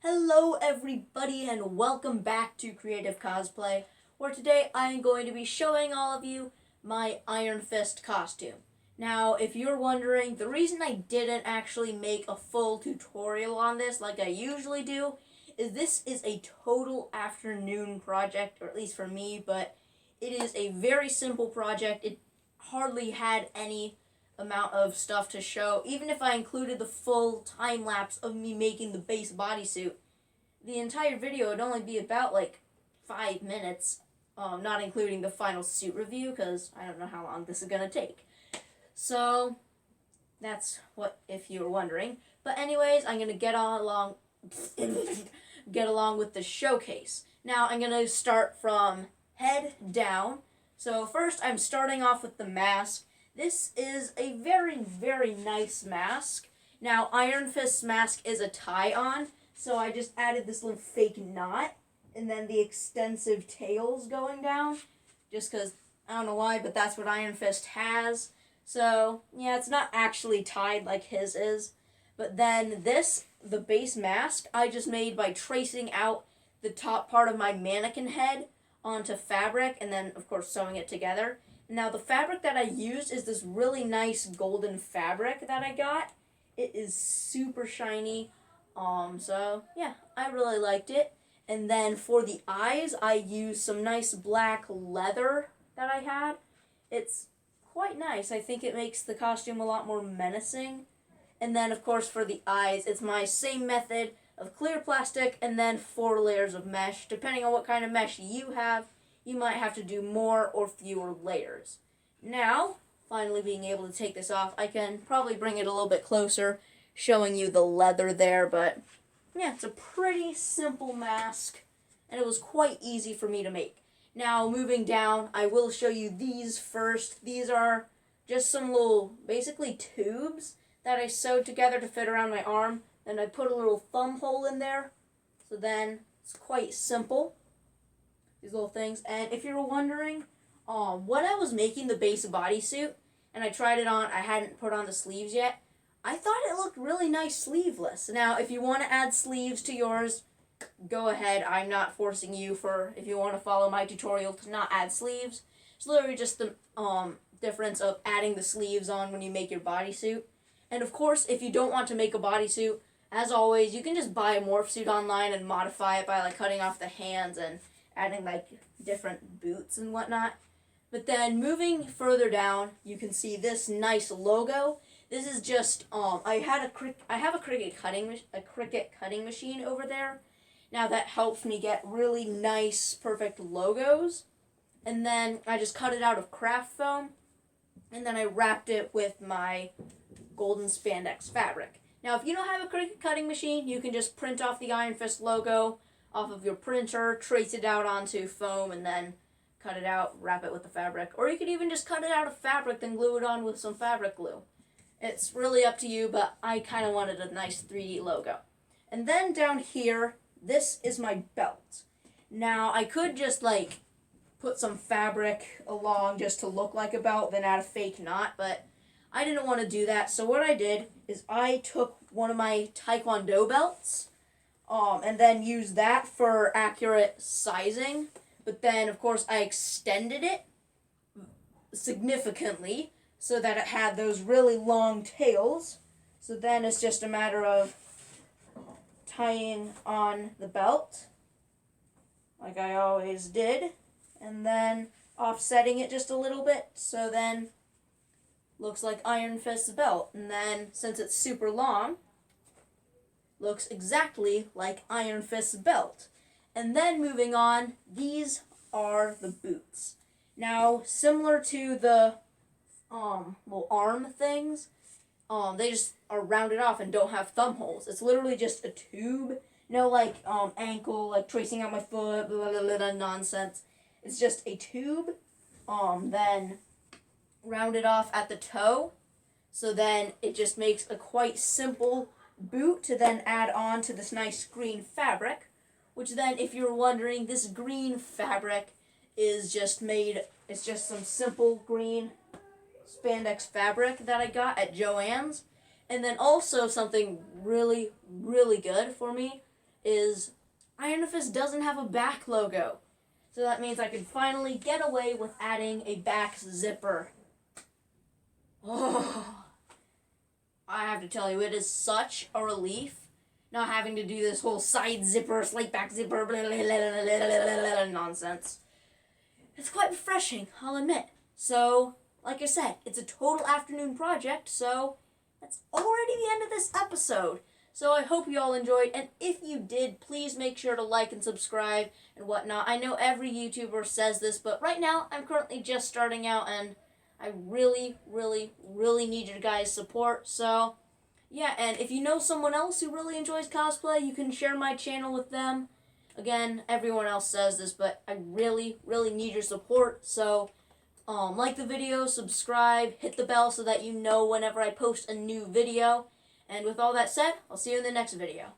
Hello everybody and welcome back to Creative Cosplay, where today I am going to be showing all of you my Iron Fist costume. Now, if you're wondering, the reason I didn't actually make a full tutorial on this like I usually do is this is a total afternoon project, or at least for me, but it is a very simple project. It hardly had any amount of stuff to show. Even if I included the full time lapse of me making the base bodysuit, the entire video would only be about like 5 minutes, not including the final suit review, because I don't know how long this is gonna take. So that's what, if you were wondering. But anyways, I'm gonna get along with the showcase. Now I'm gonna start from head down. So first I'm starting off with the mask. This is a very, very nice mask. Now, Iron Fist's mask is a tie-on, so I just added this little fake knot, and then the extensive tails going down, just because, I don't know why, but that's what Iron Fist has. So, yeah, it's not actually tied like his is. But then this, the base mask, I just made by tracing out the top part of my mannequin head onto fabric, and then, of course, sewing it together. Now, the fabric that I used is this really nice golden fabric that I got. It is super shiny. So, yeah, I really liked it. And then for the eyes, I used some nice black leather that I had. It's quite nice. I think it makes the costume a lot more menacing. And then, of course, for the eyes, it's my same method of clear plastic and then 4 layers of mesh. Depending on what kind of mesh you have, you might have to do more or fewer layers. Now, finally being able to take this off, I can probably bring it a little bit closer, showing you the leather there, but yeah, it's a pretty simple mask, and it was quite easy for me to make. Now, moving down, I will show you these first. These are just some little, basically tubes that I sewed together to fit around my arm, and I put a little thumb hole in there, so then it's quite simple. These little things. And if you were wondering, when I was making the base bodysuit and I tried it on, I hadn't put on the sleeves yet. I thought it looked really nice sleeveless. Now, if you want to add sleeves to yours, go ahead. I'm not forcing you if you want to follow my tutorial to not add sleeves. It's literally just the difference of adding the sleeves on when you make your bodysuit. And of course, if you don't want to make a bodysuit, as always, you can just buy a morph suit online and modify it by like cutting off the hands and adding like different boots and whatnot. But then moving further down, you can see this nice logo. This is just I have a Cricut cutting machine over there. Now that helps me get really nice, perfect logos. And then I just cut it out of craft foam, and then I wrapped it with my golden spandex fabric. Now, if you don't have a Cricut cutting machine, you can just print off the Iron Fist logo off of your printer, trace it out onto foam, and then cut it out, wrap it with the fabric. Or you could even just cut it out of fabric, then glue it on with some fabric glue. It's really up to you, but I kind of wanted a nice 3D logo. And then down here, this is my belt. Now, I could just like put some fabric along just to look like a belt, then add a fake knot, but I didn't want to do that. So what I did is I took one of my Taekwondo belts, and then use that for accurate sizing. But then, of course, I extended it significantly so that it had those really long tails. So then it's just a matter of tying on the belt, like I always did, and then offsetting it just a little bit, so then looks like Iron Fist's belt. And then, since it's super long, looks exactly like Iron Fist's belt. And then moving on, these are the boots. Now, similar to the little arm things, they just are rounded off and don't have thumb holes. It's literally just a tube. No like ankle, like tracing out my foot, blah, blah, blah, blah, nonsense. It's just a tube, then rounded off at the toe. So then it just makes a quite simple boot to then add on to this nice green fabric, which then, if you're wondering, this green fabric is just it's just some simple green spandex fabric that I got at Joann's. And then also something really, really good for me is Iron Fist doesn't have a back logo. So that means I can finally get away with adding a back zipper. Oh, I have to tell you, it is such a relief not having to do this whole side zipper, slate back zipper, blah, blah, blah, blah, blah, blah, nonsense. It's quite refreshing, I'll admit. So, like I said, it's a total afternoon project, so that's already the end of this episode. So I hope you all enjoyed, and if you did, please make sure to like and subscribe and whatnot. I know every YouTuber says this, but right now I'm currently just starting out, and I really, really, really need your guys' support. So, yeah, and if you know someone else who really enjoys cosplay, you can share my channel with them. Again, everyone else says this, but I really, really need your support. So, like the video, subscribe, hit the bell so that you know whenever I post a new video. And with all that said, I'll see you in the next video.